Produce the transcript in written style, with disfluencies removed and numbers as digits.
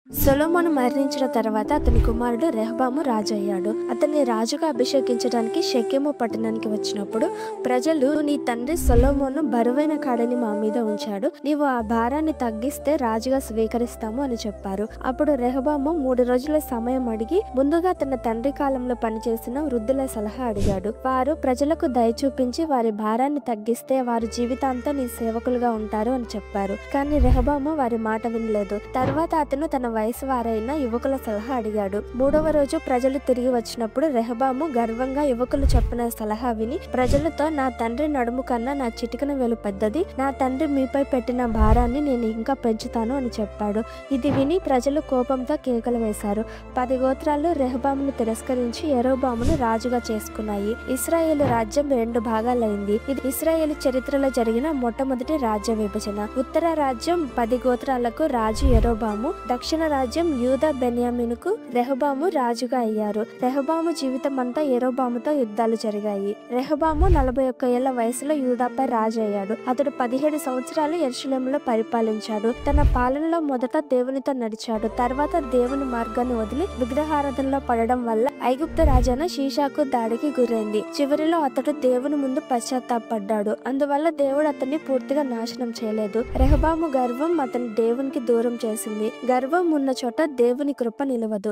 సొలొమోను మరణించిన తర్వాత అతని కుమారుడు రెహబాము రాజు అయ్యాడు. అతన్ని రాజుగా అభిషేకించడానికి షెకెము పట్టణానికి వచ్చినప్పుడు ప్రజలు, నీ తండ్రి సొలొమోను బరువైన కాడని మా మీద ఉంచాడు, నీవు ఆ భారాన్ని తగ్గిస్తే రాజుగా స్వీకరిస్తాము అని చెప్పారు. అప్పుడు రెహబాము 3 రోజుల సమయం అడిగి ముందుగా తన తండ్రి కాలంలో పనిచేసిన వృద్ధుల సలహా అడిగాడు. వారు ప్రజలకు దయ చూపించి వారి భారాన్ని తగ్గిస్తే వారు జీవితాంతం నీ సేవకులుగా ఉంటారు అని చెప్పారు. కానీ రెహబాము వారి మాట వినలేదు. తర్వాత అతను తన వయసు వారైన యువకుల సలహా అడిగాడు. 3వ రోజు ప్రజలు తిరిగి వచ్చినప్పుడు రెహబాము గర్వంగా యువకులు చెప్పిన సలహా విని ప్రజలతో, నా తండ్రి నడుము కన్నా నా చిటికన వేలు పెద్దది, నా తండ్రి మీపై పెట్టిన భారాన్ని నేను ఇంకా పెంచుతాను అని చెప్పాడు. ఇది విని ప్రజలు కోపంతో కేకలు వేశారు. 10 గోత్రాలు రెహబామును తిరస్కరించి యరొబామును రాజుగా చేసుకున్నాయి. ఇశ్రాయేలు రాజ్యం 2 భాగాలైంది. ఇది ఇశ్రాయేలు చరిత్రలో జరిగిన మొట్టమొదటి రాజ్య విభజన. ఉత్తర రాజ్యం 10 గోత్రాలకు రాజు యరొబాము, దక్షిణ రాజ్యం యూదా బెన్యామీనుకు రెహబాము రాజుగా అయ్యారు. రెహబాము జీవితం అంతా యరొబాముతో యుద్ధాలు జరిగాయి. రెహబాము 41 ఏళ్ల వయసులో యూదాపై రాజు అయ్యాడు. అతడు 17 సంవత్సరాలు యెరూషలేములో పరిపాలించాడు. తన పాలనలో మొదట దేవునితో నడిచాడు. తర్వాత దేవుని మార్గాన్ని వదిలి విగ్రహారాధనలో పడడం వల్ల ఐగుప్తు రాజైన షీషాకు దాడికి గురైంది. చివరిలో అతడు దేవుని ముందు పశ్చాత్తాపడ్డాడు. అందువల్ల దేవుడు అతన్ని పూర్తిగా నాశనం చేయలేదు. రెహబాము గర్వం అతని దేవునికి దూరం చేసింది. గర్వం ఉన్న చోట దేవుని కృప నిలవదు.